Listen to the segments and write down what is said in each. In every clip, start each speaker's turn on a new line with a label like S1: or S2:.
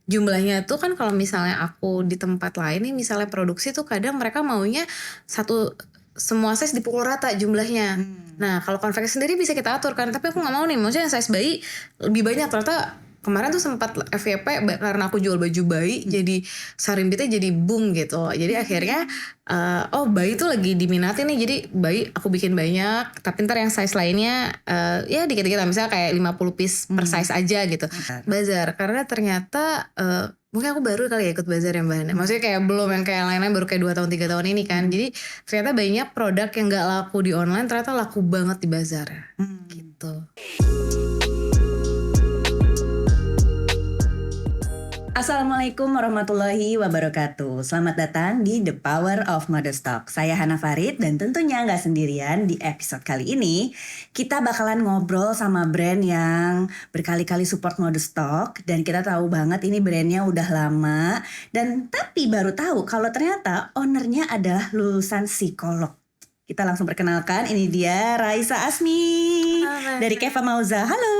S1: jumlahnya tuh kan kalau misalnya aku di tempat lain nih misalnya produksi tuh kadang mereka maunya semua size dipukul rata jumlahnya. Nah kalau konveksi sendiri bisa kita atur kan, tapi aku nggak mau nih, maksudnya size bayi lebih banyak. Ternyata kemarin tuh sempat FYP karena aku jual baju bayi, jadi Sarimbitnya jadi boom gitu. Jadi akhirnya oh bayi tuh lagi diminati nih, jadi bayi aku bikin banyak, tapi ntar yang size lainnya ya dikit-dikit lah, misalnya kayak 50 piece per size aja gitu. Bazar, karena ternyata mungkin aku baru kali ya ikut bazar yang bahannya, maksudnya kayak belum yang kayak lain-lain, baru kayak 2 tahun 3 tahun ini kan. Jadi ternyata banyak produk yang gak laku di online ternyata laku banget di bazar gitu.
S2: Assalamualaikum warahmatullahi wabarakatuh. Selamat datang di The Power of Modest Talk. Saya Hana Farid dan tentunya nggak sendirian. Di episode kali ini kita bakalan ngobrol sama brand yang berkali-kali support Modest Talk, dan kita tahu banget ini brandnya udah lama, dan tapi baru tahu kalau ternyata ownernya adalah lulusan psikolog. Kita langsung perkenalkan, ini dia Raisa Asmi dari Keva Mauza. Halo.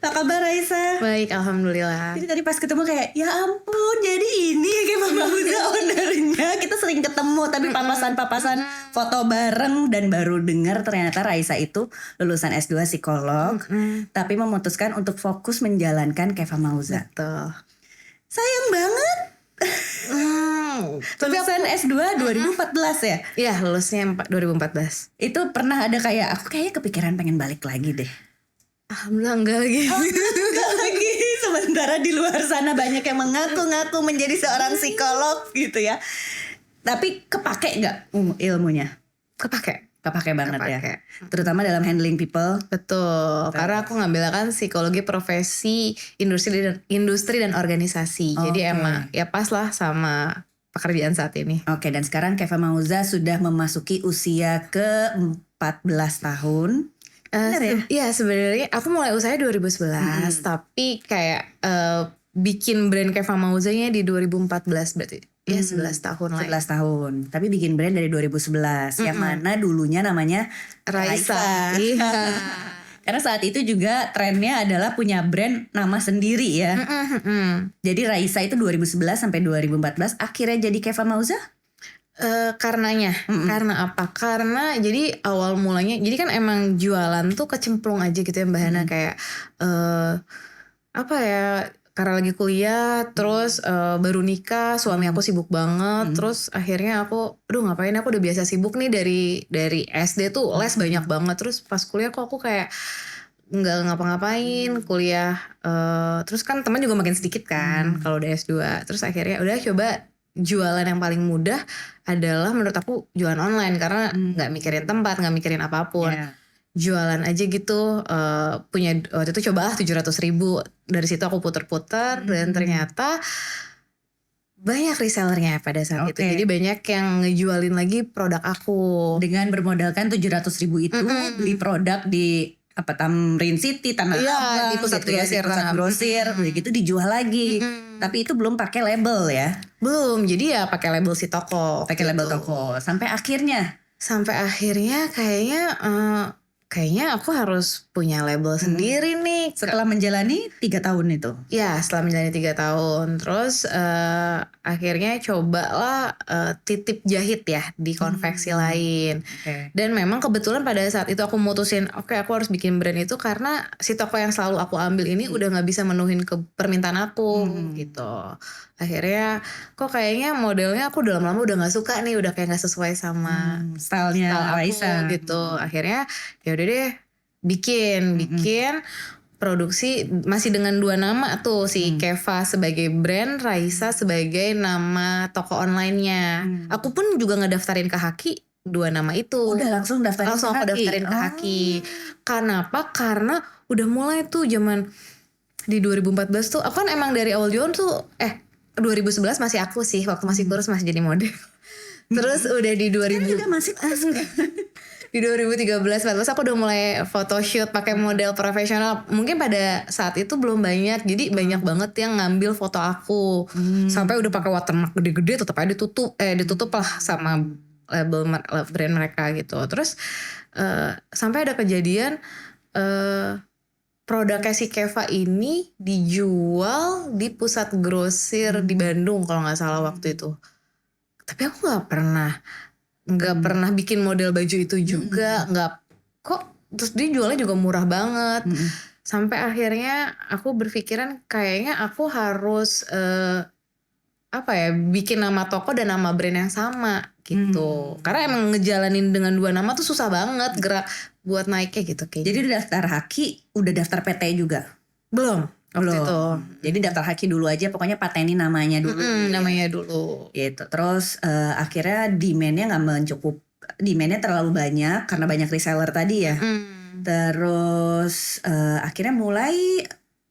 S2: Apa kabar Raisa?
S1: Baik, alhamdulillah.
S2: Jadi tadi pas ketemu kayak, ya ampun, jadi ini ya kayak Mama Uza ownernya. Kita sering ketemu tapi papasan-papasan foto bareng, dan baru dengar ternyata Raisa itu lulusan S2 psikolog, tapi memutuskan untuk fokus menjalankan Keva Mauza.
S1: Betul.
S2: Sayang banget. Lulusan S2 2014 ya?
S1: Iya, lulusnya 2014.
S2: Itu pernah ada kayak, aku kayaknya kepikiran pengen balik lagi deh.
S1: Alhamdulillah enggak lagi.
S2: Enggak lagi. Sementara di luar sana banyak yang mengaku-ngaku menjadi seorang psikolog gitu ya. Tapi kepake gak ilmunya? Kepake banget ya. Terutama dalam handling people.
S1: Betul. Karena aku ngambil kan psikologi profesi industri dan organisasi. Jadi emang ya pas lah sama pekerjaan saat ini.
S2: Oke, dan sekarang Keva Mauza sudah memasuki usia ke 14 tahun.
S1: Iya, sebenarnya aku mulai usahanya 2011, tapi kayak bikin brand Keva Mauzanya di 2014 berarti. Ya 11 tahun lah.
S2: 11 tahun. Tapi bikin brand dari 2011 yang mana dulunya namanya Raisa.
S1: Iya.
S2: Karena saat itu juga trennya adalah punya brand nama sendiri ya. Jadi Raisa itu 2011 sampai 2014 akhirnya jadi Keva Mauza.
S1: Karena apa? Karena jadi awal mulanya, jadi kan emang jualan tuh kecemplung aja gitu ya Mbak Hana, kayak apa ya, karena lagi kuliah, terus baru nikah, suami aku sibuk banget, terus akhirnya aku, ngapain, aku udah biasa sibuk nih dari SD tuh les banyak banget, terus pas kuliah kok aku kayak nggak ngapa-ngapain, kuliah, terus kan teman juga makin sedikit kan kalau udah S2, terus akhirnya udah coba jualan yang paling mudah adalah menurut aku jualan online, karena nggak mikirin tempat, nggak mikirin apapun, jualan aja gitu. Punya waktu itu cobalah 700.000, dari situ aku puter-puter dan ternyata banyak resellernya pada saat itu. Jadi banyak yang ngejualin lagi produk aku.
S2: Dengan bermodalkan 700.000 itu beli produk di Tamrin City, Tanah Abang,
S1: di pusat grosir,
S2: begitu dijual lagi. Tapi itu belum pakai label ya?
S1: Belum, jadi ya pakai label si toko.
S2: Pakai label toko. Sampai akhirnya
S1: kayaknya aku harus punya label sendiri nih.
S2: Setelah menjalani 3 tahun itu?
S1: Ya, setelah menjalani 3 tahun. Terus akhirnya cobalah titip jahit ya di konveksi lain. Dan memang kebetulan pada saat itu aku mutusin, oke, aku harus bikin brand itu karena si toko yang selalu aku ambil ini udah gak bisa menuhin ke permintaan aku gitu. Akhirnya kok kayaknya modelnya aku udah lama-lama udah gak suka nih, udah kayak gak sesuai sama
S2: stylenya Raisa
S1: gitu. Akhirnya ya udah deh bikin produksi masih dengan 2 nama tuh, si Keva sebagai brand, Raisa sebagai nama toko online-nya. Aku pun juga ngedaftarin ke Haki 2 nama itu.
S2: Udah langsung daftarin
S1: aku daftarin ke Haki. Kenapa? Karena udah mulai tuh zaman di 2014 tuh, aku kan emang dari awal jualan tuh 2011 masih aku sih, waktu masih kurus masih jadi model. Terus udah di 2000
S2: juga masih kurus.
S1: Di 2013-14 aku udah mulai photoshoot pakai model profesional. Mungkin pada saat itu belum banyak, jadi banyak banget yang ngambil foto aku. Sampai udah pakai watermark gede-gede, tetap aja ditutup lah sama label brand mereka gitu. Terus sampai ada kejadian produknya si Keva ini dijual di pusat grosir di Bandung kalau nggak salah waktu itu. Tapi aku nggak pernah bikin model baju itu juga, nggak kok. Terus dia jualnya juga murah banget. Sampai akhirnya aku berpikiran kayaknya aku harus bikin nama toko dan nama brand yang sama gitu. Karena emang ngejalanin dengan 2 nama tuh susah banget gerak buat naiknya gitu kayaknya.
S2: Jadi udah daftar Haki, udah daftar PT juga?
S1: Belum waktu itu.
S2: Jadi daftar Haki dulu aja, pokoknya patenin namanya dulu.
S1: Namanya dulu.
S2: Gitu. Terus akhirnya demandnya nggak mencukup, demandnya terlalu banyak karena banyak reseller tadi ya. Terus akhirnya mulai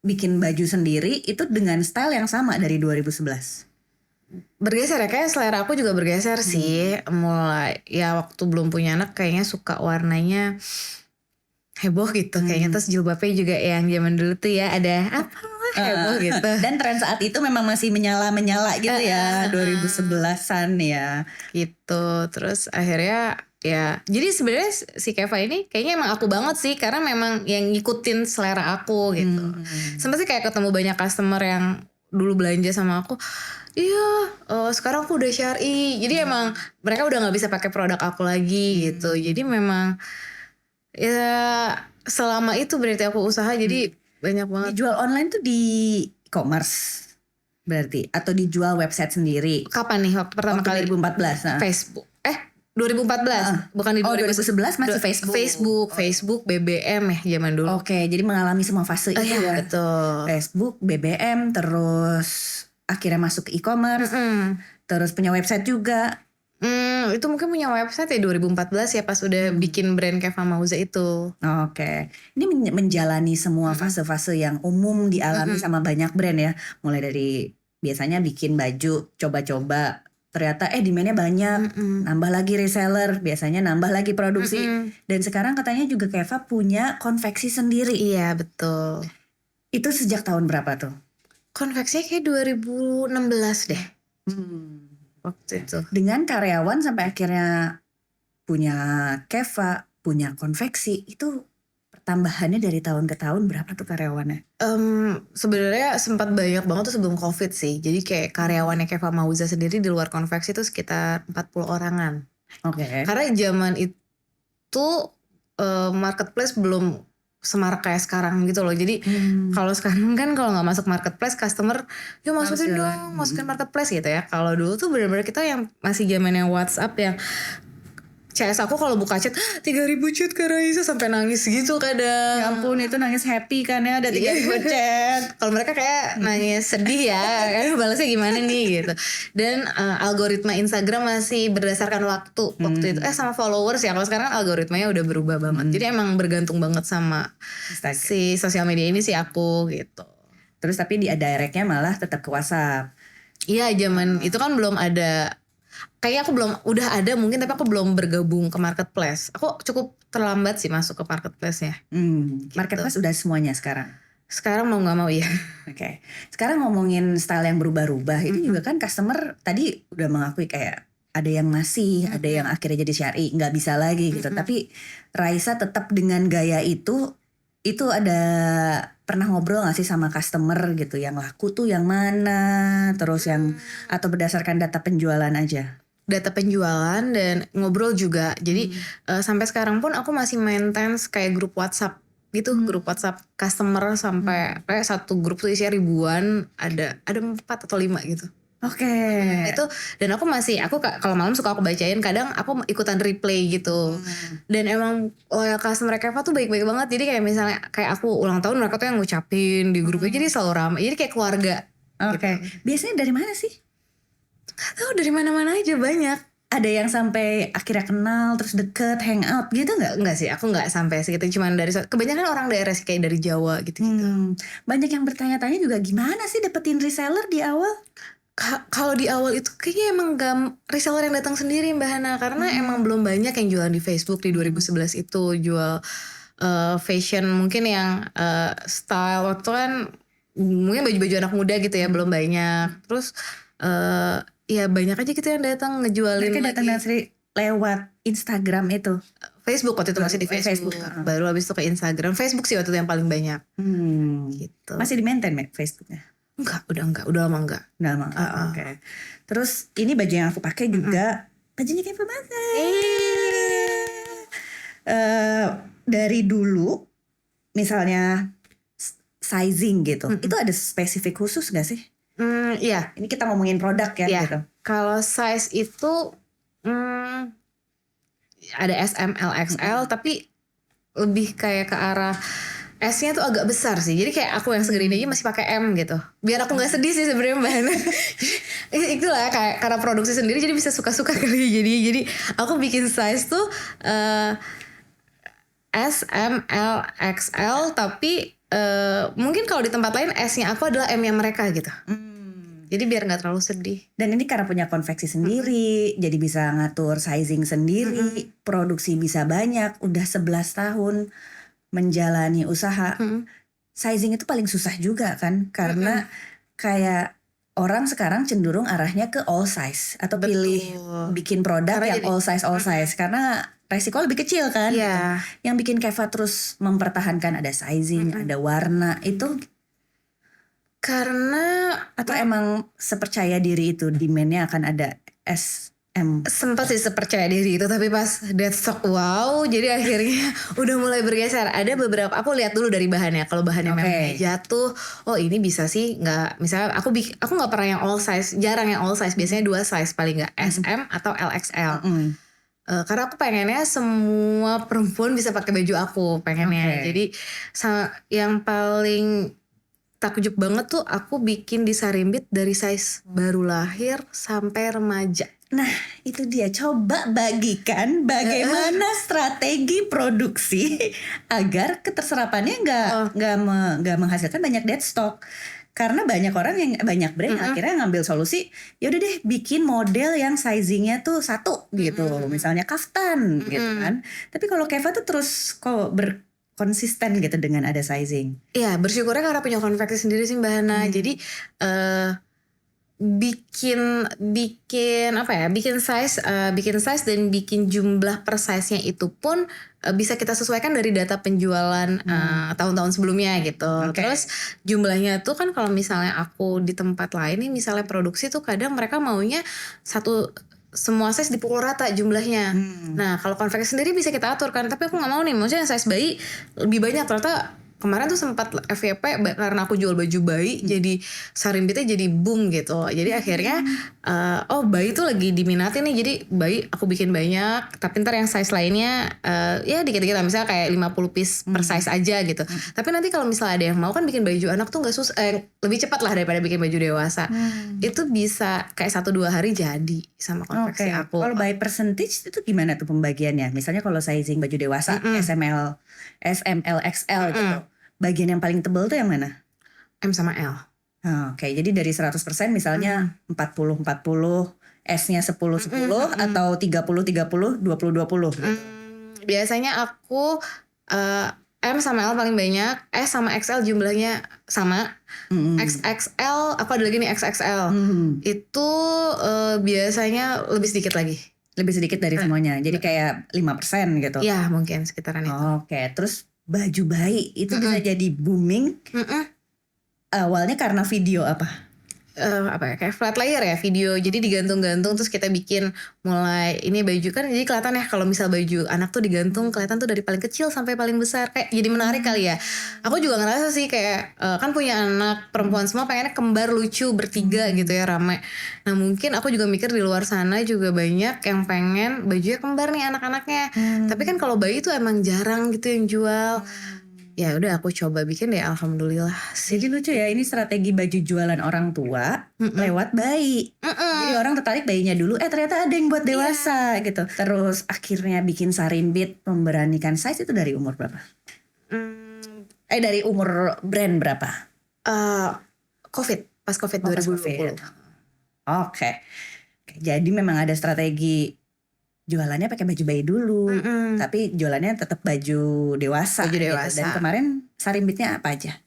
S2: bikin baju sendiri itu dengan style yang sama dari 2011.
S1: Bergeser ya, kayak selera aku juga bergeser sih. Mulai ya waktu belum punya anak kayaknya suka warnanya heboh gitu kayaknya. Terus jilbabnya juga yang zaman dulu tuh ya ada apa heboh gitu.
S2: Dan tren saat itu memang masih menyala-menyala gitu ya, 2011-an ya.
S1: Gitu. Terus akhirnya ya jadi sebenarnya si Keva ini kayaknya emang aku banget sih, karena memang yang ngikutin selera aku gitu. Sampai sih kayak ketemu banyak customer yang dulu belanja sama aku, iya sekarang aku udah syari. Jadi emang mereka udah nggak bisa pakai produk aku lagi gitu. Jadi memang ya selama itu berarti aku usaha, jadi banyak banget.
S2: Dijual online tuh di e-commerce berarti, atau dijual website sendiri?
S1: Kapan nih waktu pertama kali?
S2: 2014.
S1: Facebook. 2014 bukan di
S2: 2011 masih Facebook.
S1: Facebook, BBM ya zaman dulu.
S2: Oke, jadi mengalami semua fase itu ya.
S1: Betul.
S2: Facebook, BBM, terus akhirnya masuk ke e-commerce, terus punya website juga.
S1: Itu mungkin punya website ya 2014 ya, pas udah bikin brand Keva Mauza itu.
S2: Oke. Ini menjalani semua fase-fase yang umum dialami sama banyak brand ya. Mulai dari biasanya bikin baju, coba-coba, ternyata demandnya banyak, nambah lagi reseller, biasanya nambah lagi produksi. Dan sekarang katanya juga Keva punya konveksi sendiri.
S1: Iya betul.
S2: Itu sejak tahun berapa tuh?
S1: Konveksinya kayak 2016 deh. Waktu itu.
S2: Dengan karyawan sampai akhirnya punya Keva, punya konveksi, itu pertambahannya dari tahun ke tahun berapa tuh karyawannya?
S1: Sebenarnya sempat banyak banget tuh sebelum COVID sih. Jadi kayak karyawannya Keva Mauza sendiri di luar konveksi itu sekitar 40 orangan.
S2: Oke.
S1: Karena zaman itu marketplace belum semarak kayak sekarang gitu loh. Jadi kalau sekarang kan kalau nggak masuk marketplace, customer yuk masukin dong, masukin marketplace gitu ya. Kalau dulu tuh benar-benar kita yang masih zamannya WhatsApp yang CS aku kalau buka chat 3.000 chat ke Raisa sampai nangis gitu kadang.
S2: Ya ampun, itu nangis happy kan ya, ada 3.000 chat.
S1: Kalau mereka kayak nangis sedih ya, kan balasnya gimana nih gitu. Dan algoritma Instagram masih berdasarkan waktu itu sama followers ya. Kalau sekarang algoritmanya udah berubah banget. Jadi emang bergantung banget sama si sosial media ini sih aku gitu.
S2: Terus tapi di directnya malah tetap ke WhatsApp.
S1: Iya, zaman itu kan belum ada. Kayaknya aku belum, udah ada mungkin tapi aku belum bergabung ke marketplace. Aku cukup terlambat sih masuk ke marketplace ya.
S2: Gitu. Marketplace udah semuanya sekarang?
S1: Sekarang mau gak mau ya.
S2: Oke. Sekarang ngomongin style yang berubah-ubah, ini juga kan customer tadi udah mengakui kayak ada yang masih, ada yang akhirnya jadi syari, gak bisa lagi gitu. Tapi Raisa tetap dengan gaya itu ada pernah ngobrol gak sih sama customer gitu, yang laku tuh yang mana, terus yang atau berdasarkan data penjualan aja?
S1: Data penjualan dan ngobrol juga. Jadi sampai sekarang pun aku masih maintain kayak grup WhatsApp gitu, grup WhatsApp customer sampai kayak satu grup tuh isinya ribuan, ada 4 atau 5 gitu.
S2: Oke.
S1: Itu dan aku kalau malam suka aku bacain, kadang aku ikutan replay gitu. Dan emang loyal customer Keva tuh baik-baik banget. Jadi kayak misalnya kayak aku ulang tahun, mereka tuh yang ngucapin di grupnya, jadi selalu ramai. Jadi kayak keluarga.
S2: Oke.
S1: Gitu.
S2: Biasanya dari mana sih?
S1: Gak tahu, dari mana-mana aja banyak.
S2: Ada yang sampai akhirnya kenal terus deket, hangout gitu nggak?
S1: Enggak sih, aku nggak sampai segitu. Cuman dari kebanyakan orang daerah sih, kayak dari Jawa gitu.
S2: Banyak yang bertanya-tanya juga, gimana sih dapetin reseller di awal?
S1: Kalau di awal itu kayaknya emang reseller yang datang sendiri Mbak Hana, karena emang belum banyak yang jualan di Facebook di 2011 itu, jual fashion mungkin yang style waktu kan mungkin baju-baju anak muda gitu ya, belum banyak. Terus ya banyak aja gitu yang datang ngejualin.
S2: Mereka datang dari lewat Instagram itu,
S1: Facebook waktu itu masih di Facebook.
S2: Facebook.
S1: Baru habis itu ke Instagram. Facebook sih waktu itu yang paling banyak. Gitu.
S2: Masih di maintain Facebooknya?
S1: Udah lama enggak.
S2: Udah lama. Oke. Terus ini baju yang aku pakai juga bajunya Keva banget. Dari dulu misalnya sizing gitu, itu ada spesifik khusus gak sih?
S1: Iya.
S2: Ini kita ngomongin produk ya gitu.
S1: Kalau size itu ada S, M, L, XL, tapi lebih kayak ke arah S-nya tuh agak besar sih. Jadi kayak aku yang segini aja masih pakai M gitu. Biar aku nggak sedih sih sebenarnya bahannya. Itulah kayak karena produksi sendiri jadi bisa suka-suka kali. Jadi aku bikin size tuh S, M, L, XL, tapi mungkin kalau di tempat lain S-nya aku adalah M-nya mereka gitu. Jadi biar nggak terlalu sedih.
S2: Dan ini karena punya konveksi sendiri, jadi bisa ngatur sizing sendiri, produksi bisa banyak, udah 11 tahun menjalani usaha. Sizing itu paling susah juga kan, karena kayak orang sekarang cenderung arahnya ke all size atau pilih bikin produk
S1: Karena
S2: yang all size karena resiko lebih kecil kan.
S1: Iya.
S2: Yang bikin Keva terus mempertahankan ada sizing, ada warna itu karena atau emang sepercaya diri itu demandnya akan ada SM.
S1: Sempat sih sepercaya diri itu, tapi pas deadstock wow, jadi akhirnya udah mulai bergeser. Ada beberapa, aku lihat dulu dari bahannya. Kalau bahannya memang jatuh, oh ini bisa sih. Nggak, misalnya aku nggak pernah yang all size, jarang yang all size. Biasanya 2 size paling nggak, SM atau LXL. Karena aku pengennya semua perempuan bisa pakai baju aku pengennya. Jadi yang paling takjub banget tuh aku bikin di Sarimbit dari size baru lahir sampai remaja.
S2: Nah itu dia, coba bagikan bagaimana strategi produksi agar keterserapannya nggak menghasilkan banyak dead stock. Karena banyak orang yang banyak brand akhirnya ngambil solusi, ya udah deh bikin model yang sizingnya tuh satu gitu, misalnya kaftan gitu kan. Tapi kalau Keva tuh terus kok konsisten gitu dengan ada sizing.
S1: Iya, bersyukurnya karena punya konveksi sendiri sih Mbak Hana. Jadi bikin size dan bikin jumlah per size-nya itu pun bisa kita sesuaikan dari data penjualan tahun-tahun sebelumnya gitu. Terus jumlahnya tuh kan kalau misalnya aku di tempat lain nih, misalnya produksi tuh kadang mereka maunya semua size dipukul rata jumlahnya. Nah kalau konveksi sendiri bisa kita atur kan, tapi aku nggak mau nih, maksudnya size bayi lebih banyak. Ternyata kemarin tuh sempat FYP karena aku jual baju bayi, jadi Sarimbitnya jadi boom gitu. Jadi akhirnya bayi tuh lagi diminati nih, jadi bayi aku bikin banyak. Tapi ntar yang size lainnya ya dikit-dikit lah, misalnya kayak 50 piece per size aja gitu. Tapi nanti kalau misalnya ada yang mau kan bikin baju anak tuh nggak lebih cepat lah daripada bikin baju dewasa. Itu bisa kayak 1-2 hari jadi sama konveksi aku.
S2: Kalau by percentage itu gimana tuh pembagiannya? Misalnya kalau sizing baju dewasa SML, XL gitu. Bagian yang paling tebal tuh yang mana?
S1: M sama L.
S2: Jadi dari 100% misalnya 40-40, S-nya 10-10 atau 30-30, 20-20 gitu.
S1: Biasanya aku M sama L paling banyak, S sama XL jumlahnya sama. XXL, aku ada lagi nih XXL. Itu biasanya lebih sedikit lagi.
S2: Lebih sedikit dari semuanya, jadi kayak 5% gitu?
S1: Ya mungkin sekitaran itu.
S2: Terus baju bayi itu bisa jadi booming. Awalnya karena video apa?
S1: Kayak flat layer ya video, jadi digantung-gantung terus kita bikin mulai ini baju kan, jadi kelihatan ya kalau misal baju anak tuh digantung kelihatan tuh dari paling kecil sampai paling besar, kayak jadi menarik kali ya. Aku juga ngerasa sih kayak kan punya anak perempuan semua, pengennya kembar lucu bertiga gitu ya, rame. Nah mungkin aku juga mikir di luar sana juga banyak yang pengen bajunya kembar nih anak-anaknya. Tapi kan kalau bayi tuh emang jarang gitu yang jual. Ya udah aku coba bikin deh, alhamdulillah.
S2: Jadi lucu ya, ini strategi baju jualan orang tua lewat bayi. Jadi orang tertarik bayinya dulu, ternyata ada yang buat dewasa gitu. Terus akhirnya bikin Sarimbit, memberanikan size itu dari umur berapa? Dari umur brand berapa?
S1: Pas COVID 2020.
S2: Oke. Jadi memang ada strategi jualannya pakai baju bayi dulu, tapi jualannya tetap baju dewasa.
S1: Baju dewasa.
S2: Gitu. Dan kemarin Sarimbitnya apa aja?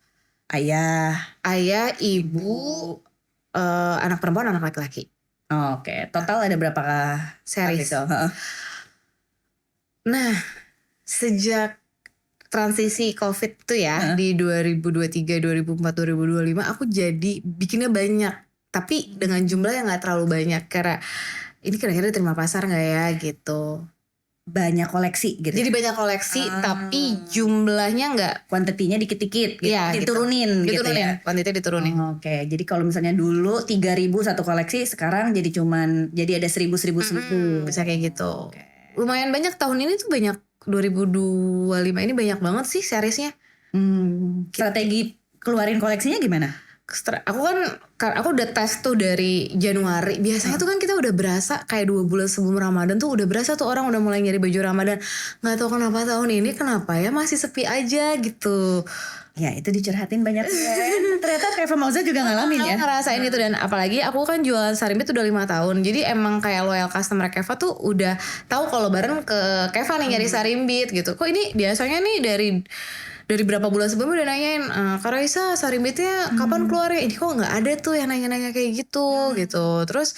S2: Ayah,
S1: ibu, anak perempuan, anak laki-laki.
S2: Total ada berapa
S1: series?
S2: Gitu?
S1: Nah, Sejak transisi COVID tuh ya di 2023, 2024, 2025 aku jadi bikinnya banyak. Tapi dengan jumlah yang gak terlalu banyak. Karena ini kira-kira diterima pasar gak ya gitu.
S2: Banyak koleksi gitu.
S1: Jadi banyak koleksi tapi jumlahnya gak,
S2: kuantitinya dikit-dikit gitu.
S1: Iya,
S2: diturunin gitu ya.
S1: Kuantitinya diturunin.
S2: Oke, jadi kalau misalnya dulu 3.000 satu koleksi, sekarang jadi ada 1.000.
S1: Bisa kayak gitu. Lumayan banyak tahun ini tuh, banyak 2025 ini banyak banget sih seriesnya.
S2: Strategi keluarin koleksinya gimana?
S1: Aku udah tes tuh dari Januari. Biasanya tuh kan kita udah berasa kayak 2 bulan sebelum Ramadan tuh udah berasa tuh orang udah mulai nyari baju Ramadan. Gak tahu kenapa tahun ini kenapa ya masih sepi aja gitu.
S2: Ya itu dicurhatin banyak. Ternyata Keva Mauza juga ngalamin ya.
S1: Ngerasain itu, dan apalagi aku kan jualan Sarimbit udah 5 tahun. Jadi emang kayak loyal customer Keva tuh udah tahu kalau bareng ke Keva nih nyari Sarimbit gitu. Kok ini biasanya nih dari berapa bulan sebelumnya udah nanyain, Kak Raisa Sarimbitnya kapan keluar ya? Ini kok gak ada tuh yang nanya-nanya kayak gitu gitu. Terus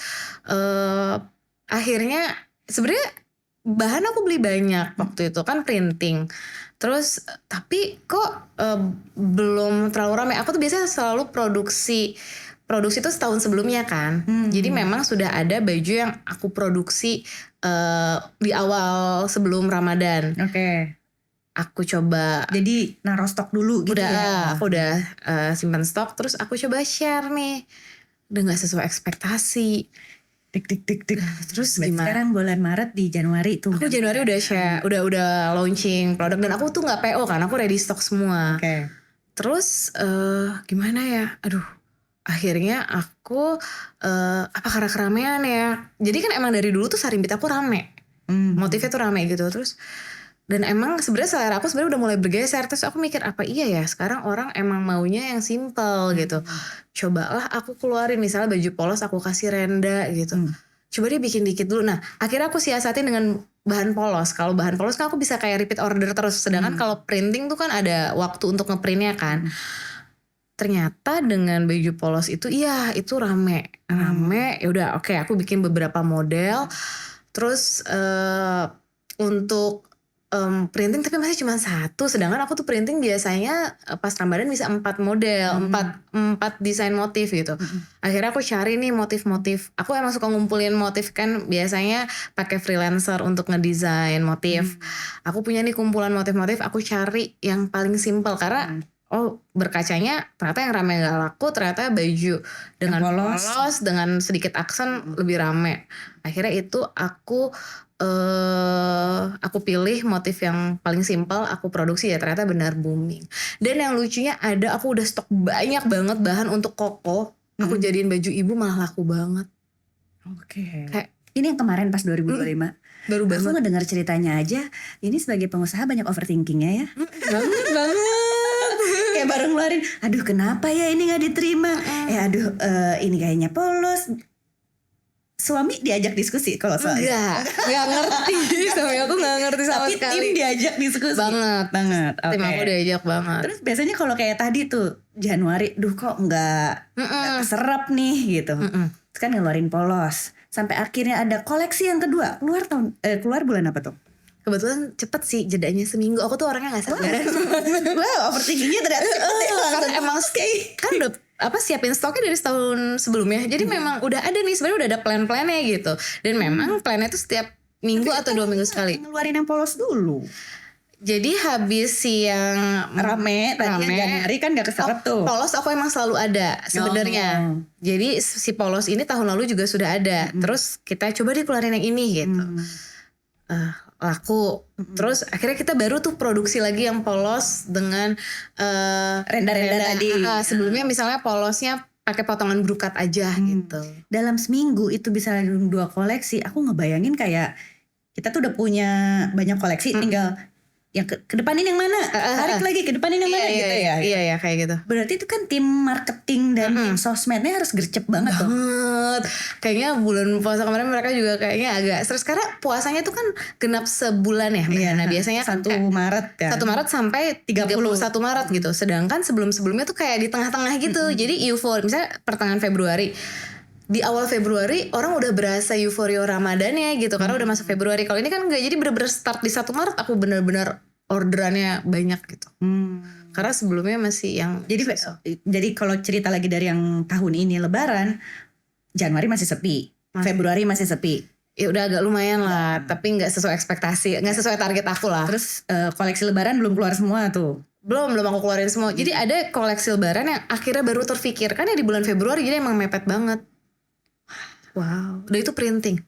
S1: akhirnya sebenarnya bahan aku beli banyak waktu itu kan, printing. Terus tapi kok belum terlalu ramai. Aku tuh biasanya selalu produksi tuh setahun sebelumnya kan. Jadi memang sudah ada baju yang aku produksi di awal sebelum Ramadan.
S2: Oke.
S1: Aku coba.
S2: Jadi naruh stok dulu gitu ya.
S1: Aku udah simpan stok. Terus aku coba share nih. Udah gak sesuai ekspektasi.
S2: Tik.
S1: Terus
S2: gimana? Sekarang bulan Maret di Januari tuh.
S1: Aku Januari udah share, udah launching produk, dan aku tuh nggak PO kan, aku ready stock semua.
S2: Oke.
S1: Terus gimana ya? Aduh, akhirnya aku apa karena keramaian ya? Jadi kan emang dari dulu tuh Sarimbit aku rame, motifnya tuh rame gitu. Terus dan emang sebenarnya selera aku sebenarnya udah mulai bergeser. Terus aku mikir, apa iya ya sekarang orang emang maunya yang simple gitu. Cobalah aku keluarin misalnya baju polos aku kasih renda gitu. Coba dia bikin dikit dulu. Nah akhirnya aku siasatin dengan bahan polos. Kalau bahan polos kan aku bisa kayak repeat order terus. Sedangkan kalau printing tuh kan ada waktu untuk ngeprintnya kan. Ternyata dengan baju polos itu iya itu rame. Ya udah oke, aku bikin beberapa model. Terus untuk printing tapi masih cuma 1. Sedangkan aku tuh printing biasanya pas Ramadan bisa 4 model, 4 desain motif gitu. Akhirnya aku cari nih motif-motif. Aku emang suka ngumpulin motif kan, biasanya pakai freelancer untuk ngedesain motif. Aku punya nih kumpulan motif-motif, aku cari yang paling simple karena berkacanya ternyata yang rame gak laku, ternyata baju dengan polos dengan sedikit aksen lebih rame. Akhirnya itu aku pilih motif yang paling simpel, aku produksi, ya ternyata benar booming. Dan yang lucunya aku udah stok banyak banget bahan untuk koko. Aku jadiin baju ibu malah laku banget.
S2: Oke. Kayak ini yang kemarin pas 2025.
S1: Baru banget.
S2: Aku ngedengar ceritanya aja, ini sebagai pengusaha banyak overthinkingnya ya.
S1: Banget.
S2: Kayak baru ngeluarin, aduh kenapa ya ini gak diterima. Ini kayaknya polos. Suami diajak diskusi kalau soal
S1: Enggak ngerti. Suami aku gak ngerti sama
S2: sekali. Tapi tim diajak diskusi
S1: banget.
S2: Okay.
S1: Tim aku diajak banget.
S2: Terus biasanya kalau kayak tadi tuh Januari, kok gak keserap nih gitu. Terus kan ngeluarin polos. Sampai akhirnya ada koleksi yang kedua. Keluar bulan apa tuh?
S1: Kebetulan cepet sih, jedanya seminggu. Aku tuh orangnya gak sabaran.
S2: Wow, overthinkingnya ternyata
S1: kan emang kan udah siapin stoknya dari setahun sebelumnya. Jadi memang udah ada nih, sebenarnya udah ada plan-plannya gitu. Dan memang plannya tuh setiap minggu atau 2 minggu sekali.
S2: Ngeluarin yang polos dulu.
S1: Jadi habis yang
S2: rame Januari kan gak keserap tuh.
S1: Polos aku emang selalu ada sebenarnya. Jadi si polos ini tahun lalu juga sudah ada. Terus kita coba deh keluarin yang ini gitu. Laku. Terus akhirnya kita baru tuh produksi lagi yang polos dengan
S2: renda-renda tadi.
S1: Sebelumnya misalnya polosnya pakai potongan brokat aja gitu.
S2: Dalam seminggu itu bisa 2 koleksi. Aku ngebayangin kayak kita tuh udah punya banyak koleksi, tinggal yang ke depan ini yang mana, tarik lagi ke depan ini yang mana gitu ya.
S1: Iya kayak gitu.
S2: Berarti itu kan tim marketing dan tim sosmednya harus gercep banget tuh.
S1: Kayaknya bulan puasa kemarin mereka juga kayaknya agak stres karena puasanya tuh kan genap sebulan ya. Nah biasanya
S2: 1 Maret ya.
S1: 1 Maret sampai 31 Maret gitu. Sedangkan sebelum-sebelumnya tuh kayak di tengah-tengah gitu. Jadi euforia, misalnya pertengahan Februari di awal Februari orang udah berasa euforia Ramadannya gitu karena udah masuk Februari. Kalau ini kan enggak, jadi bener-bener start di 1 Maret aku bener-bener orderannya banyak gitu. Karena sebelumnya masih yang
S2: Jadi kalau cerita lagi dari yang tahun ini Lebaran, Januari masih sepi, Februari masih sepi.
S1: ya udah agak lumayan lah, tapi nggak sesuai ekspektasi, nggak sesuai target aku lah.
S2: Terus koleksi Lebaran belum keluar semua tuh.
S1: Belum aku keluarin semua. Jadi ada koleksi Lebaran yang akhirnya baru terfikirkan ya di bulan Februari, jadi emang mepet banget. Wow, udah itu printing.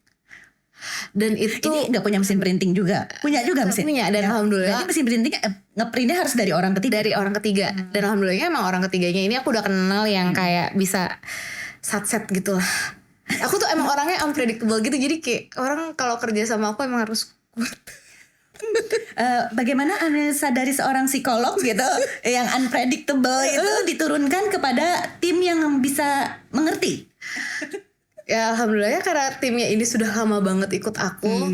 S1: Dan itu
S2: Ini nggak punya mesin printing juga, punya juga mesin.
S1: punya, dan alhamdulillah
S2: Berarti mesin printing ngeprintnya harus dari orang ketiga.
S1: dari orang ketiga. Dan alhamdulillahnya emang orang ketiganya ini aku udah kenal yang kayak bisa satset gitu lah. Aku tuh emang orangnya unpredictable gitu, jadi kayak orang kalau kerja sama aku emang harus kuat.
S2: Bagaimana analisa dari seorang psikolog gitu yang unpredictable itu diturunkan kepada tim yang bisa mengerti?
S1: Ya alhamdulillah karena timnya ini sudah lama banget ikut aku.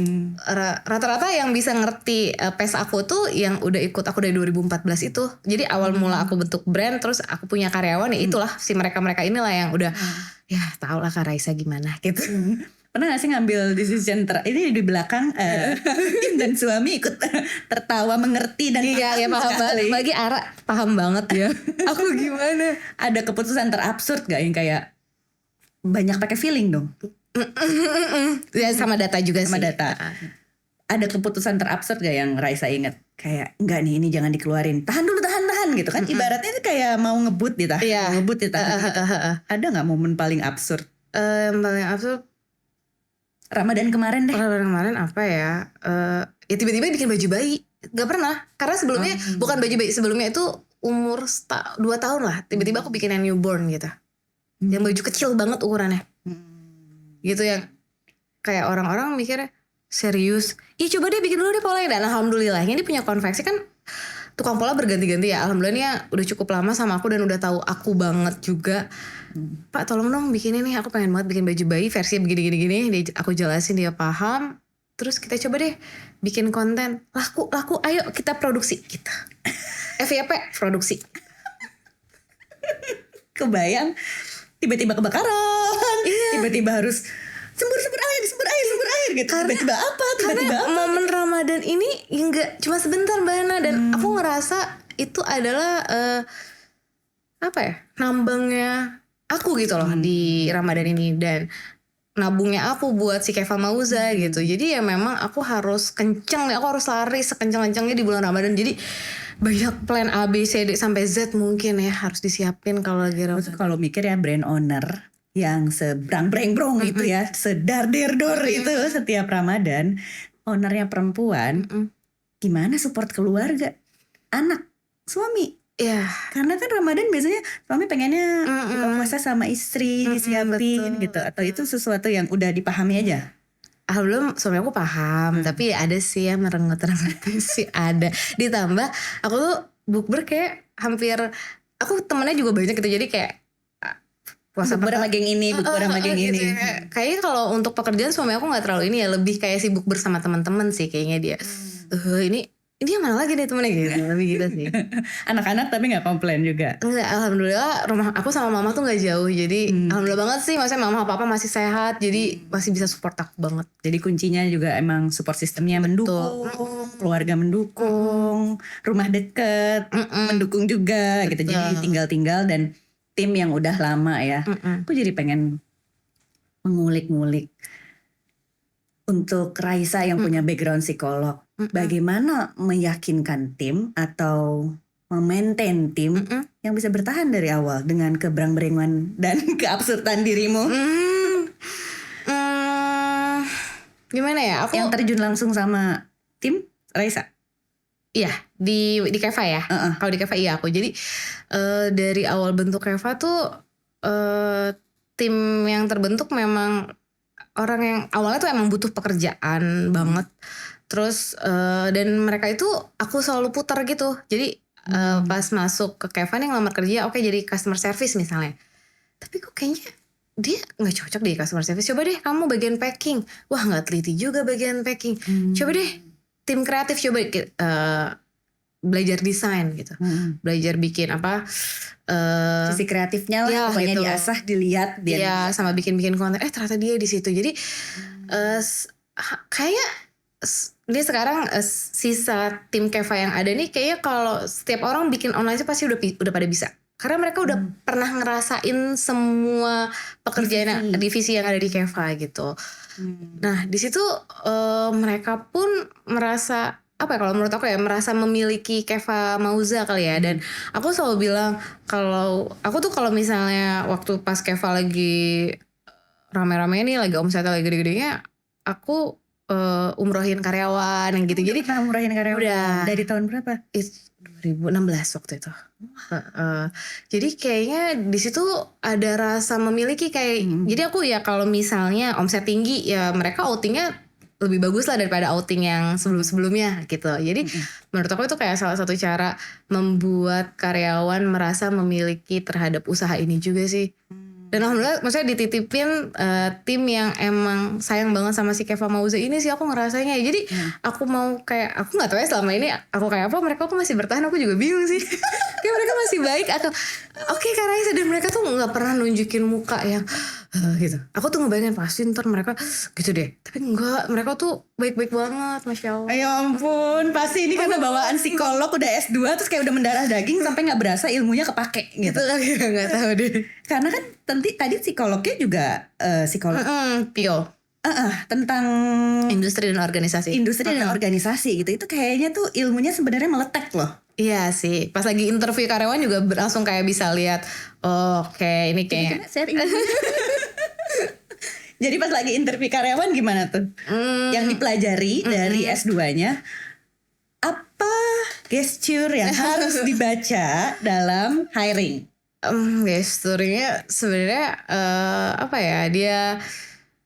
S1: Rata-rata yang bisa ngerti PES aku tuh yang udah ikut aku dari 2014 itu. Jadi awal mula aku bentuk brand, terus aku punya karyawan, ya itulah si mereka-mereka inilah yang udah ya tau lah Kak Raisa gimana gitu.
S2: Pernah gak sih ngambil decision ini di belakang tim dan suami ikut tertawa mengerti dan
S1: Iya paham banget. Bagi Ara paham banget ya. Aku gimana?
S2: Ada keputusan terabsurd gak yang kayak banyak pakai feeling dong?
S1: Ya sama data juga
S2: Sama
S1: sih.
S2: data. Ada keputusan terabsurd gak yang Raisa inget? Kayak enggak nih, ini jangan dikeluarin. Tahan dulu, tahan gitu kan. Ibaratnya itu kayak mau ngebut ditahan.
S1: Iya.
S2: Ngebut ditahan. Ada gak momen paling absurd?
S1: Yang paling absurd
S2: Ramadan kemarin deh.
S1: kemarin apa ya? Ya tiba-tiba bikin baju bayi. Gak pernah. Karena sebelumnya bukan baju bayi, sebelumnya itu umur 2 tahun lah. Tiba-tiba aku bikin yang newborn gitu. Yang baju kecil banget ukurannya. Gitu yang kayak orang-orang mikirnya serius. Ih coba deh bikin dulu deh polanya. Dan alhamdulillahnya dia punya konveksi kan, tukang pola berganti-ganti ya. Alhamdulillah udah cukup lama sama aku dan udah tahu aku banget juga. Pak tolong dong bikin ini, aku pengen banget bikin baju bayi versi begini-gini. Aku jelasin, dia paham. Terus kita coba deh bikin konten. Laku, ayo kita produksi. Kita FYP produksi.
S2: Kebayang tiba-tiba kebakaran, tiba-tiba harus sembur air gitu. Tiba-tiba apa?
S1: Karena momen Ramadan ini enggak cuma sebentar Mbak Hana. Dan aku ngerasa itu adalah apa ya, nambangnya aku gitu loh di Ramadan ini. Dan nabungnya aku buat si Keva Mauza gitu. Jadi ya memang aku harus kenceng nih, aku harus lari sekencang-kencangnya di bulan Ramadan. Jadi banyak plan A, B, C, D sampai Z mungkin ya harus disiapin kalau lagi Ramadan.
S2: Kalau mikir ya brand owner yang sebrang-breng-brong itu ya, sedar-der-dor itu setiap Ramadan, ownernya perempuan, gimana support keluarga, anak, suami?
S1: Iya.
S2: Karena kan Ramadan biasanya suami pengennya buka puasa sama istri disiapin gitu, atau itu sesuatu yang udah dipahami aja?
S1: Belum, suami aku paham, tapi ada sih yang merengut-rengut sih ada. Ditambah aku tuh bukber kayak hampir, aku temennya juga banyak gitu, jadi kayak puasa
S2: Bukber sama geng ini, bukber sama geng
S1: gitu
S2: ini.
S1: ya. Kayaknya kalau untuk pekerjaan suami aku nggak terlalu ini ya, lebih kayak sibuk bersama teman-teman sih kayaknya dia. Ini yang mana lagi nih temennya gitu, lebih gitu sih.
S2: Anak-anak tapi nggak komplain juga.
S1: Enggak, alhamdulillah rumah aku sama mama tuh nggak jauh, jadi alhamdulillah banget sih. Maksudnya mama papa masih sehat, jadi masih bisa support aku banget.
S2: Jadi kuncinya juga emang support sistemnya mendukung, keluarga mendukung, rumah deket mendukung juga gitu. Jadi tinggal-tinggal dan tim yang udah lama ya. Aku jadi pengen mengulik-ngulik untuk Raisa yang punya background psikolog. Bagaimana meyakinkan tim atau memaintain tim yang bisa bertahan dari awal dengan keberang-berengan dan keabsurdan dirimu?
S1: Gimana ya? Aku
S2: yang terjun langsung sama tim Raisa.
S1: Iya, di Keva ya. Kalau di Keva iya aku. Jadi dari awal bentuk Keva tuh tim yang terbentuk memang orang yang awalnya tuh emang butuh pekerjaan banget. Terus dan mereka itu aku selalu putar gitu. Jadi pas masuk ke Keva nih ngelamar kerja, oke jadi customer service misalnya. Tapi kok kayaknya dia nggak cocok di customer service. Coba deh kamu bagian packing. Wah nggak teliti juga bagian packing. Coba deh tim kreatif, coba belajar desain gitu, belajar bikin apa
S2: Sisi kreatifnya lah
S1: ya
S2: pokoknya
S1: gitu.
S2: diasah, dilihat dia.
S1: Ya sama bikin konten, ternyata dia di situ. Jadi kayak dia sekarang sisa tim Keva yang ada nih kayaknya kalau setiap orang bikin online sih pasti udah pada bisa. Karena mereka udah pernah ngerasain semua pekerjaan divisi yang ada di Keva gitu. Nah di situ mereka pun merasa apa ya, kalau menurut aku ya merasa memiliki Keva Mauza kali ya. Dan aku selalu bilang kalau aku tuh kalau misalnya waktu pas Keva lagi rame-rame nih, lagi omsetnya lagi gede-gedenya, aku umrohin karyawan yang gitu. Jadi
S2: pernah umrohin karyawan
S1: udah
S2: dari tahun berapa?
S1: 2016 waktu itu. Jadi kayaknya di situ ada rasa memiliki kayak. Jadi aku ya kalau misalnya omset tinggi ya mereka outingnya lebih bagus lah daripada outing yang sebelum-sebelumnya gitu. Jadi menurut aku itu kayak salah satu cara membuat karyawan merasa memiliki terhadap usaha ini juga sih. Dan alhamdulillah maksudnya dititipin tim yang emang sayang banget sama si Keva Mauza ini sih aku ngerasanya. Jadi aku mau kayak, aku gak tahu ya selama ini aku kayak apa, mereka masih bertahan, aku juga bingung sih. Kayak mereka masih baik atau oke Kak Raisa, dan mereka tuh gak pernah nunjukin muka yang gitu. Aku tuh ngebayangin pasti ntar mereka gitu deh, tapi enggak, mereka tuh baik-baik banget, Masya Allah.
S2: Ya ampun, pasti ini karena bawaan psikolog udah S2 terus kayak udah mendarah daging sampai gak berasa ilmunya kepake gitu.
S1: Itu kan gak tahu deh.
S2: Karena kan tadi psikolognya juga psikolog
S1: Pio
S2: tentang
S1: industri dan organisasi.
S2: dan organisasi gitu. Itu kayaknya tuh ilmunya sebenarnya meletek loh.
S1: Iya sih, pas lagi interview karyawan juga langsung kayak bisa lihat, oke ini kayak
S2: Jadi pas lagi interview karyawan gimana tuh? Yang dipelajari dari S2-nya, apa gesture yang harus dibaca dalam hiring?
S1: Gesturnya sebenarnya apa ya, dia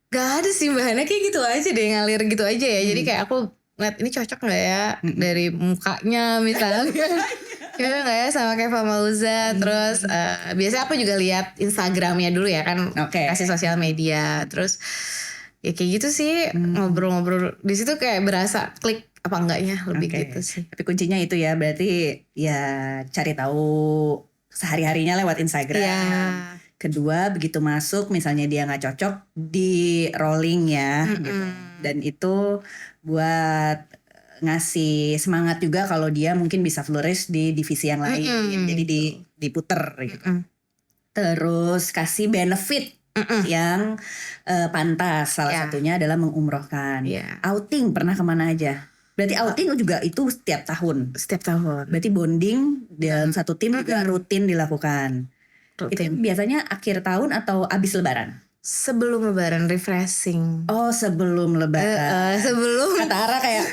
S1: gak ada sih bahannya, kayak gitu aja deh, ngalir gitu aja ya. Jadi kayak aku ngeliat ini cocok gak ya dari mukanya misalnya. Cocok gak ya sama Keva Mauza. Terus biasanya aku juga lihat Instagramnya dulu ya kan, kasih sosial media. Terus ya kayak gitu sih, ngobrol-ngobrol di situ kayak berasa klik apa enggaknya, lebih gitu sih.
S2: Tapi kuncinya itu ya, berarti ya cari tahu sehari-harinya lewat Instagram.
S1: Yeah.
S2: Kedua, begitu masuk misalnya dia nggak cocok, di rolling ya gitu. Dan itu buat ngasih semangat juga kalau dia mungkin bisa flourish di divisi yang lain. Jadi diputer gitu. Terus kasih benefit yang pantas. Salah satunya adalah mengumrohkan. Outing pernah kemana aja? Berarti outing juga itu setiap tahun.
S1: Setiap tahun.
S2: Berarti bonding dalam satu tim juga rutin dilakukan. Itu biasanya akhir tahun atau abis lebaran?
S1: Sebelum lebaran, refreshing.
S2: Oh, sebelum lebaran.
S1: Sebelum.
S2: Kata Ara kayak,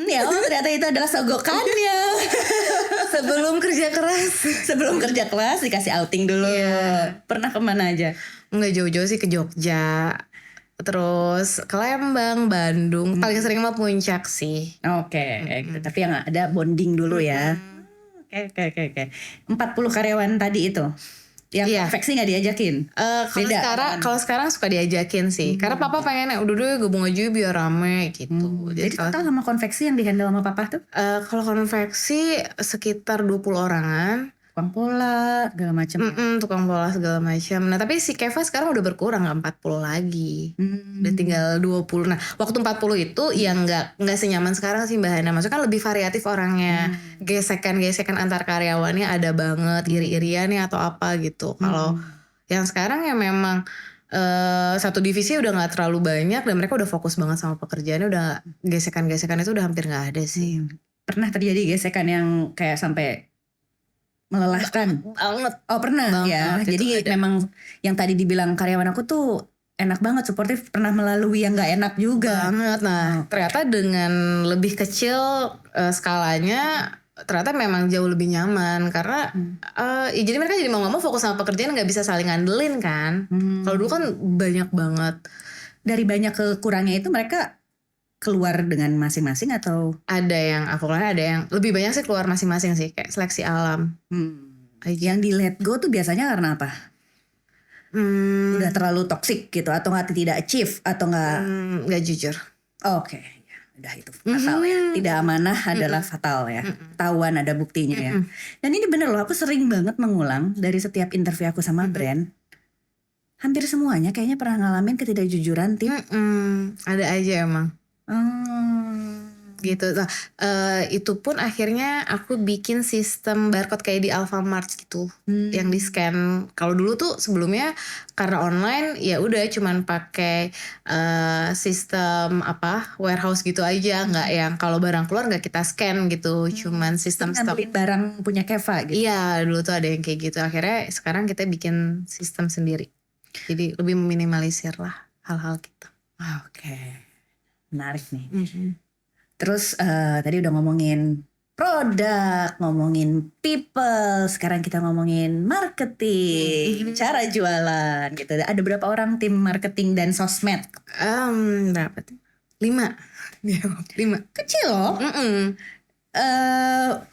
S2: ya ternyata itu adalah sogokannya.
S1: Sebelum kerja keras.
S2: Sebelum kerja keras dikasih outing dulu. Pernah kemana aja?
S1: Nggak jauh-jauh sih, ke Jogja. Terus ke Lembang, Bandung. Paling sering mah Puncak sih.
S2: Oke. Tapi yang ada bonding dulu ya. Oke. 40 karyawan tadi itu. Yang konveksi gak diajakin?
S1: Kalau sekarang suka diajakin sih. Karena papa pengennya udah deh gabung aja biar rame gitu.
S2: Jadi total sama konveksi yang dihandle sama papa tuh?
S1: Kalau konveksi sekitar 20 orangan.
S2: Tukang pola segala macam.
S1: Tukang pola segala macam. Nah tapi si Keva sekarang udah berkurang, gak 40 lagi. Udah tinggal 20. Nah waktu 40 itu ya gak senyaman sekarang sih Mbak Hana. Maksudnya kan lebih variatif orangnya. Gesekan-gesekan antar karyawannya ada banget. Iri-iriannya atau apa gitu. Kalau yang sekarang ya memang satu divisi udah gak terlalu banyak. Dan mereka udah fokus banget sama pekerjaannya. Udah gesekan-gesekan itu udah hampir gak ada sih.
S2: Pernah terjadi gesekan yang kayak sampai melelahkan
S1: banget?
S2: Oh pernah banget, ya. Jadi memang yang tadi dibilang karyawan aku tuh enak banget, suportif, pernah melalui yang nggak enak juga
S1: banget. Nah ternyata dengan lebih kecil skalanya ternyata memang jauh lebih nyaman karena jadi mereka jadi mau nggak mau fokus sama pekerjaan, nggak bisa saling ngandelin kan. Kalau dulu kan banyak banget.
S2: Dari banyak ke kurangnya itu mereka keluar dengan masing-masing atau?
S1: Ada yang aku keluar, ada yang lebih banyak sih keluar masing-masing sih, kayak seleksi alam.
S2: Yang di let go tuh biasanya karena apa? Udah terlalu toxic gitu atau nggak tidak achieve atau nggak?
S1: Nggak jujur.
S2: Oke. Udah itu fatal ya. Tidak amanah adalah fatal ya. Tahuan ada buktinya ya. Dan ini bener loh, aku sering banget mengulang dari setiap interview aku sama brand. Hampir semuanya kayaknya pernah ngalamin ketidakjujuran tim.
S1: Ada aja emang.
S2: Hmm.
S1: Gitu. Nah, itu pun akhirnya aku bikin sistem barcode kayak di Alfamart gitu, yang di scan. Kalau dulu tuh sebelumnya karena online ya udah cuman pakai sistem warehouse gitu aja, nggak yang kalau barang keluar nggak kita scan gitu, cuman sistem stok.
S2: Ngambilin barang punya Keva gitu.
S1: Iya, dulu tuh ada yang kayak gitu. Akhirnya sekarang kita bikin sistem sendiri, jadi lebih meminimalisir lah hal-hal gitu.
S2: Oke, menarik nih. Terus tadi udah ngomongin produk, ngomongin people, sekarang kita ngomongin marketing, cara jualan gitu. Ada berapa orang tim marketing dan sosmed?
S1: Berapa tuh? 5. 5.
S2: Kecil loh.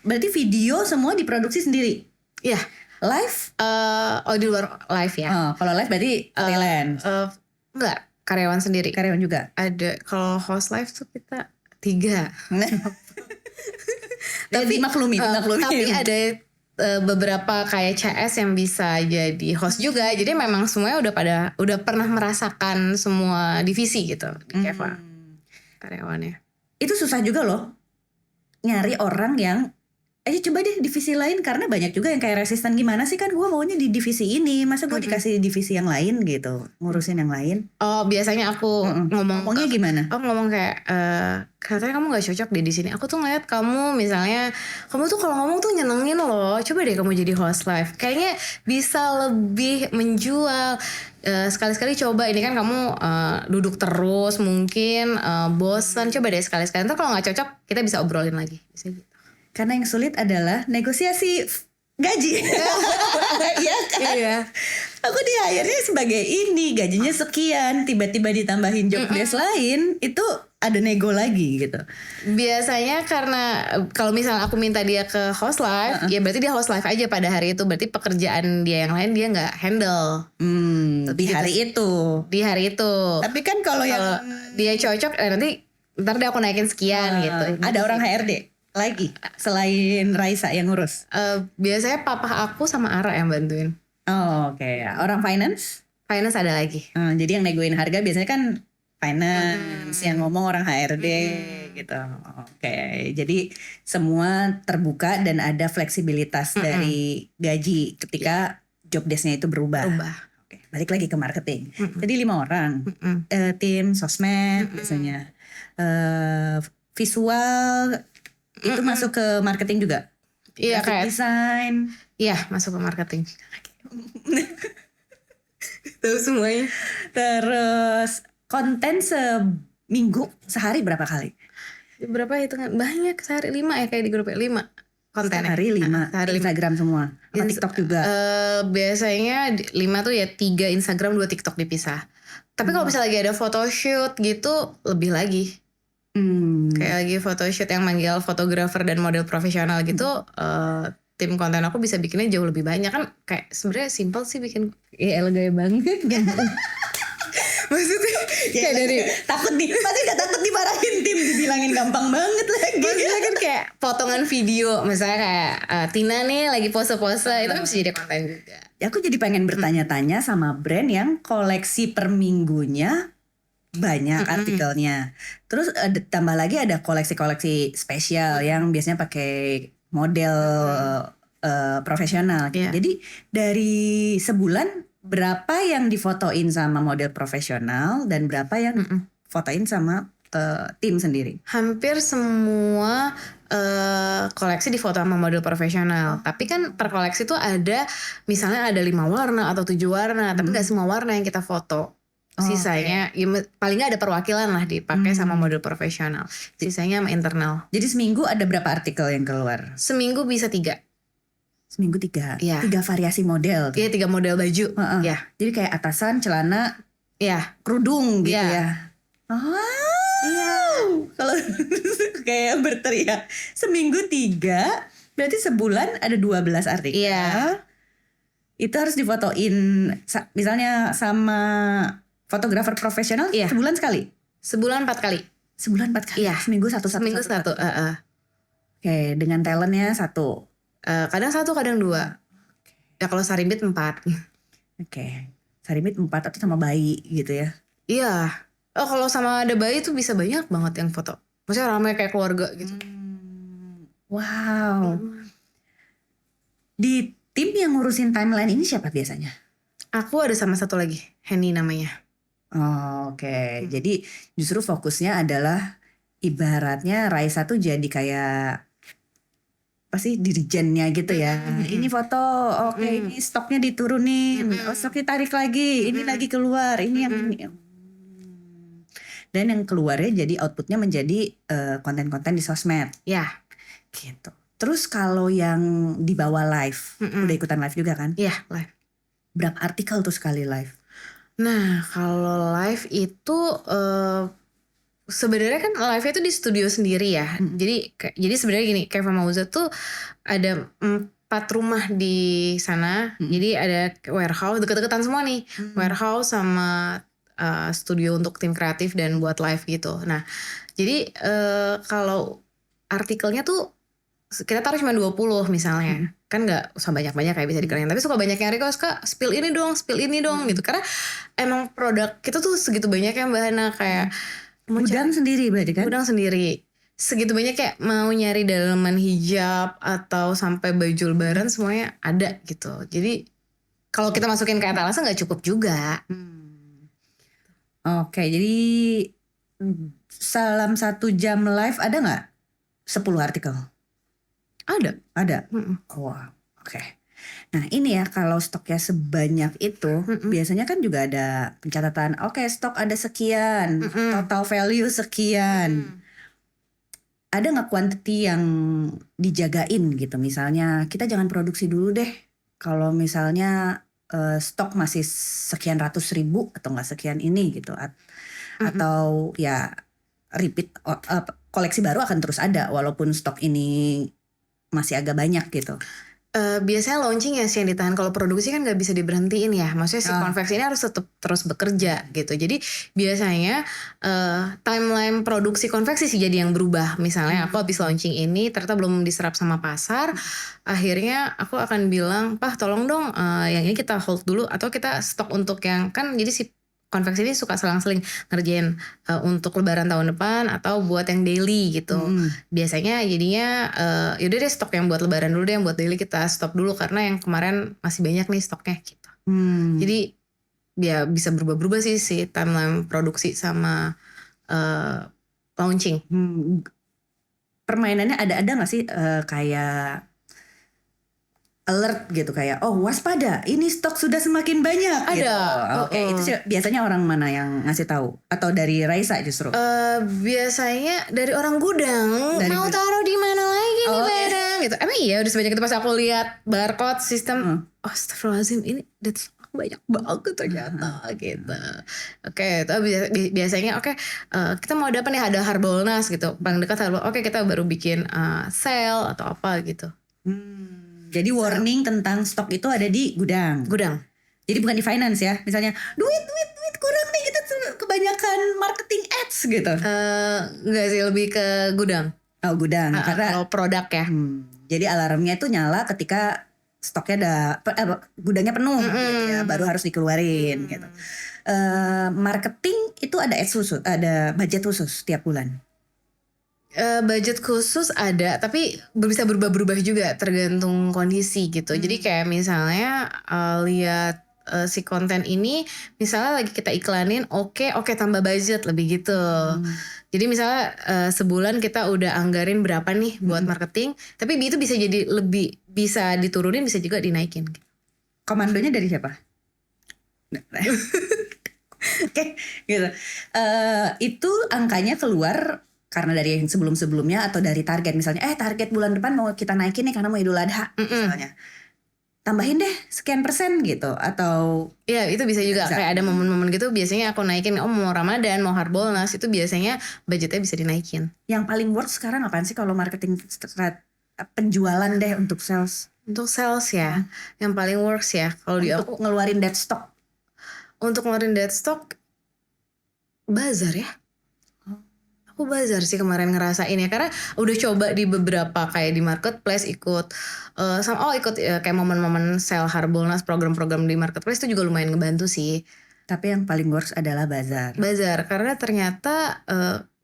S2: Berarti video semua diproduksi sendiri?
S1: Iya.
S2: Live?
S1: Di luar live ya.
S2: Kalau live berarti freelance?
S1: Enggak, karyawan sendiri.
S2: Karyawan juga?
S1: Ada. Kalau host live tuh kita 3.
S2: Tapi dimaklumi.
S1: Tapi ada beberapa kayak CS yang bisa jadi host juga. Jadi memang semuanya udah pernah merasakan semua divisi gitu di Keva karyawannya.
S2: Itu susah juga loh nyari orang yang coba deh divisi lain, karena banyak juga yang kayak resisten, gimana sih kan gue maunya di divisi ini, masa gue dikasih divisi yang lain gitu, ngurusin yang lain.
S1: Biasanya aku
S2: ngomongnya gimana?
S1: Aku ngomong kayak katanya kamu nggak cocok deh di sini. Aku tuh ngeliat kamu misalnya, kamu tuh kalau ngomong tuh nyenengin loh. Coba deh kamu jadi host live, kayaknya bisa lebih menjual. Sekali-sekali coba, ini kan kamu duduk terus mungkin bosan. Coba deh sekali-sekali. Ntar kalau nggak cocok kita bisa obrolin lagi. Bisa gitu.
S2: Karena yang sulit adalah negosiasi gaji. Iya kan?
S1: Iya.
S2: Aku di hire-nya sebagai ini, gajinya sekian, tiba-tiba ditambahin job desk lain, itu ada nego lagi gitu.
S1: Biasanya karena kalau misalnya aku minta dia ke host live, ya berarti dia host live aja pada hari itu. Berarti pekerjaan dia yang lain dia nggak handle.
S2: Di hari itu.
S1: Di hari itu.
S2: Tapi kan kalau yang
S1: dia cocok, nanti ntar deh aku naikin sekian gitu.
S2: Ada orang HRD lagi selain Raisa yang ngurus?
S1: Biasanya papa aku sama Ara yang bantuin.
S2: Oh, oke. Orang finance?
S1: Finance ada lagi.
S2: Jadi yang negoin harga biasanya kan finance, yang ngomong orang HRD gitu. Oke. Jadi semua terbuka dan ada fleksibilitas dari gaji ketika job desk-nya itu berubah. Oke. Balik lagi ke marketing. Jadi 5 orang. Tim sosmed biasanya. Visual itu masuk ke marketing juga?
S1: Iya, kayak
S2: desain.
S1: Iya, masuk ke marketing. Tahu semuanya.
S2: Terus konten seminggu sehari berapa kali?
S1: Berapa hitungan? Banyak, sehari 5 ya, kayak di grupnya 5 kontennya.
S2: Sehari 5.
S1: Sehari 5.
S2: Instagram semua. Apa TikTok juga?
S1: Biasanya 5 tuh ya 3 Instagram 2 TikTok dipisah. Tapi kalau misalnya lagi ada photoshoot gitu lebih lagi. Kayak lagi photoshoot yang manggil fotografer dan model profesional gitu, tim konten aku bisa bikinnya jauh lebih banyak. Kan kayak sebenarnya simple sih bikin, gaya banget. Maksudnya kayak dari
S2: takut pasti gak takut dimarahin tim, dibilangin gampang banget lagi.
S1: Maksudnya kan kayak potongan video, misalnya kayak Tina nih lagi pose-pose, itu kan bisa jadi konten juga.
S2: Aku jadi pengen bertanya-tanya sama brand yang koleksi per minggunya banyak artikelnya. Terus tambah lagi ada koleksi-koleksi spesial yang biasanya pakai model profesional gitu. Jadi dari sebulan berapa yang difotoin sama model profesional dan berapa yang fotoin sama tim sendiri? Hampir semua koleksi difoto sama model profesional. Tapi kan per koleksi tuh ada, misalnya ada 5 warna atau 7 warna, tapi gak semua warna yang kita foto. Sisanya ya, paling gak ada perwakilan lah dipakai sama model profesional. Sisanya sama internal. Jadi seminggu ada berapa artikel yang keluar? Seminggu bisa 3. Seminggu 3? Iya. 3 variasi model? Iya, 3 model baju. Ya. Jadi kayak atasan, celana, kerudung gitu ya. Kalau kayak berteriak seminggu 3, berarti sebulan ada 12 artikel. Iya. Itu harus difotoin misalnya sama fotografer profesional sebulan sekali? Sebulan 4 kali. Sebulan 4 kali?
S1: Iya.
S2: Seminggu satu.
S1: Seminggu satu.
S2: Oke, dengan talentnya 1.
S1: Kadang 1, kadang 2. Ya kalau Sarimbit 4.
S2: Oke, Sarimbit 4 atau sama bayi gitu ya?
S1: Iya. Kalau sama ada bayi tuh bisa banyak banget yang foto. Maksudnya ramai kayak keluarga gitu.
S2: Wow. Di tim yang ngurusin timeline ini siapa biasanya?
S1: Aku ada sama satu lagi, Henny namanya.
S2: Oke. Jadi justru fokusnya adalah ibaratnya Raisa tuh jadi kayak apa sih, dirijennya gitu ya. Ini foto, oke, ini stoknya diturunin, stoknya tarik lagi, ini lagi keluar, ini yang ini. Dan yang keluarnya jadi outputnya menjadi konten-konten di sosmed.
S1: Ya.
S2: Gitu. Terus kalau yang dibawa live, udah ikutan live juga kan?
S1: Iya, live.
S2: Berapa artikel tuh sekali live?
S1: Nah, kalau live itu sebenarnya kan live-nya itu di studio sendiri ya. Jadi sebenarnya gini, Keva Mauza tuh ada 4 rumah di sana. Jadi ada warehouse, deket-deketan semua nih. Warehouse sama studio untuk tim kreatif dan buat live gitu. Nah, jadi kalau artikelnya tuh kita taruh cuma 20 misalnya. Kan gak usah banyak-banyak kayak bisa dikerjain. Tapi suka banyak yang request, Kak spill ini dong gitu. Karena emang produk kita tuh segitu banyak ya Mbak Hana. Kayak
S2: Gudang sendiri berarti kan?
S1: Gudang sendiri. Segitu banyak kayak mau nyari dalaman hijab atau sampai baju lebaran semuanya ada gitu. Jadi kalau kita masukin ke etalase gak cukup juga.
S2: Oke, jadi dalam 1 jam live ada gak 10 artikel? Ada? Wah, oke. Nah ini ya, kalau stoknya sebanyak itu biasanya kan juga ada pencatatan. Oke, stok ada sekian, total value sekian. Ada gak quantity yang dijagain gitu? Misalnya kita jangan produksi dulu deh kalau misalnya stok masih sekian ratus ribu atau gak sekian ini gitu. Atau ya repeat, koleksi baru akan terus ada walaupun stok ini masih agak banyak gitu.
S1: Biasanya launching ya sih yang ditahan. Kalau produksi kan gak bisa diberhentiin ya. Maksudnya si konveksi ini harus tetap terus bekerja gitu. Jadi biasanya timeline produksi konveksi sih jadi yang berubah. Misalnya aku habis launching ini ternyata belum diserap sama pasar. Akhirnya aku akan bilang, Pak tolong dong yang ini kita hold dulu. Atau kita stok untuk yang kan jadi si konveksi ini suka selang-seling ngerjain untuk lebaran tahun depan atau buat yang daily gitu. Biasanya jadinya yaudah deh stok yang buat lebaran dulu deh, yang buat daily kita stop dulu karena yang kemarin masih banyak nih stoknya gitu. Jadi ya bisa berubah-berubah sih si timeline produksi sama launching.
S2: Permainannya ada gak sih kayak alert gitu, kayak oh waspada ini stok sudah semakin banyak
S1: ada
S2: gitu. Oke, itu biasanya orang mana yang ngasih tahu atau dari Raisa justru?
S1: Biasanya dari orang gudang. Mau taruh di mana lagi nih barang gitu. Emang iya udah sebanyak itu pas aku lihat barcode sistem. Astagfirullahaladzim, ini banyak banget ternyata gitu. Oke, itu biasanya kita mau dapat nih ada Harbolnas gitu. Paling dekat Harbolnas. Oke, kita baru bikin sale atau apa gitu.
S2: Jadi warning tentang stok itu ada di gudang. Jadi bukan di finance ya. Misalnya duit kurang nih, kita kebanyakan marketing ads gitu.
S1: Enggak sih, lebih ke gudang.
S2: Oh gudang. Karena
S1: kalau produk ya.
S2: Jadi alarmnya itu nyala ketika stoknya gudangnya penuh gitu ya, baru harus dikeluarin gitu. Marketing itu ada ads khusus, ada budget khusus tiap bulan.
S1: Budget khusus ada, tapi bisa berubah-berubah juga tergantung kondisi gitu. Jadi kayak misalnya lihat si konten ini, misalnya lagi kita iklanin, oke tambah budget lebih gitu. Jadi misalnya sebulan kita udah anggarin berapa nih buat marketing, tapi itu bisa jadi lebih, bisa diturunin, bisa juga dinaikin.
S2: Komandonya dari siapa? Oke, gitu. Itu angkanya keluar karena dari yang sebelum-sebelumnya atau dari target, misalnya target bulan depan mau kita naikin nih karena mau Idul Adha misalnya, tambahin deh sekian persen gitu, atau
S1: ya itu bisa juga kayak ada momen-momen gitu. Biasanya aku naikin mau Ramadan, mau Harbolnas, itu biasanya budgetnya bisa dinaikin.
S2: Yang paling worth sekarang apaan sih kalau marketing penjualan deh untuk sales?
S1: Untuk sales ya, yang paling works ya kalau di aku
S2: ngeluarin dead stock.
S1: Untuk ngeluarin dead stock bazar ya. Aku bazar sih kemarin ngerasain ya, karena udah coba di beberapa kayak di marketplace ikut ikut kayak momen-momen sale Harbolnas, program-program di marketplace itu juga lumayan ngebantu sih.
S2: Tapi yang paling works adalah bazar.
S1: Bazar karena ternyata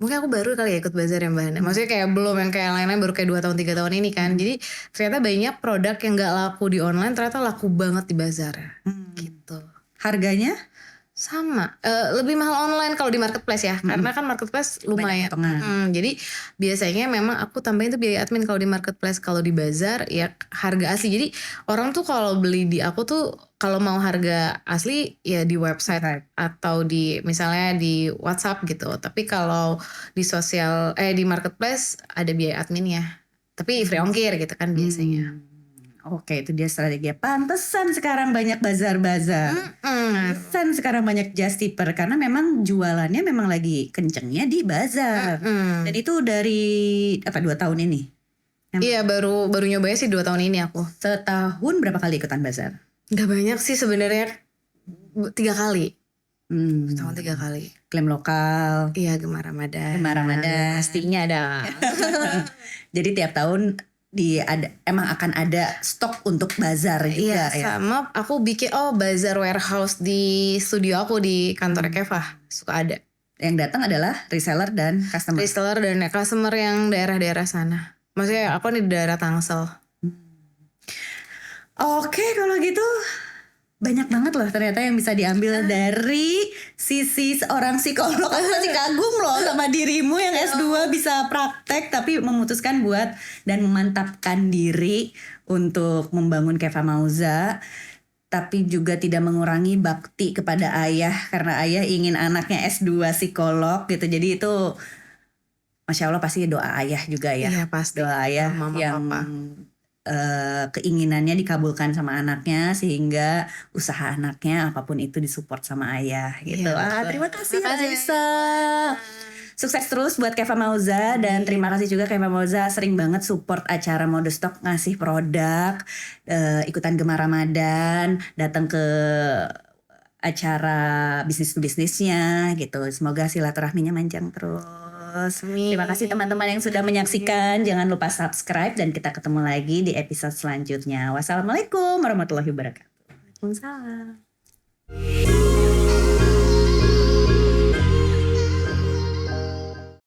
S1: mungkin aku baru kali ya ikut bazar yang bahannya. Maksudnya kayak belum yang kayak lain-lain, baru kayak 2 tahun 3 tahun ini kan. Jadi ternyata banyak produk yang gak laku di online ternyata laku banget di bazar. Gitu.
S2: Harganya?
S1: Sama, lebih mahal online kalau di marketplace ya, karena kan marketplace lumayan. Jadi biasanya memang aku tambahin tuh biaya admin kalau di marketplace. Kalau di bazar ya harga asli. Jadi orang tuh kalau beli di aku tuh kalau mau harga asli ya di website atau di misalnya di WhatsApp gitu. Tapi kalau di di marketplace ada biaya adminnya. Tapi free ongkir gitu kan biasanya.
S2: Oke, itu dia strategi. Pantesan sekarang banyak bazar-bazar. Pantesan sekarang banyak just tipper karena memang jualannya memang lagi kencengnya di bazar. Dan itu dari 2 tahun ini?
S1: Iya, baru nyobanya sih 2 tahun ini aku.
S2: Setahun berapa kali ikutan bazar?
S1: Gak banyak sih sebenarnya, 3 kali. Setahun 3 kali.
S2: Klaim lokal.
S1: Iya, Gemar Ramadan.
S2: Gemar Ramadan.
S1: Pastinya ada.
S2: Jadi tiap tahun emang akan ada stok untuk bazar juga ya.
S1: Sama aku bikin bazar warehouse di studio aku di kantor Kevah, suka ada.
S2: Yang datang adalah reseller dan customer.
S1: Reseller dan customer yang daerah-daerah sana. Maksudnya aku di daerah Tangsel.
S2: Oke, kalau gitu banyak banget loh ternyata yang bisa diambil dari sisi seorang psikolog. Aku masih kagum loh sama dirimu yang S2 bisa praktek tapi memutuskan buat dan memantapkan diri untuk membangun Keva Mauza, tapi juga tidak mengurangi bakti kepada ayah karena ayah ingin anaknya S2 psikolog gitu. Jadi itu Masya Allah pasti doa ayah juga ya.
S1: Iya pasti.
S2: Doa ayah
S1: Mama,
S2: yang
S1: Papa.
S2: Keinginannya dikabulkan sama anaknya sehingga usaha anaknya apapun itu disupport sama ayah gitu. Terima kasih Raisa. Sukses terus buat Keva Mauza dan terima kasih juga Keva Mauza sering banget support acara Modestock, ngasih produk, ikutan Gemar Ramadan, datang ke acara bisnis to bisnisnya gitu. Semoga silaturahminya manjang terus. Terima kasih teman-teman yang sudah menyaksikan. Jangan lupa subscribe dan kita ketemu lagi di episode selanjutnya. Wassalamualaikum warahmatullahi wabarakatuh.
S1: Waalaikumsalam.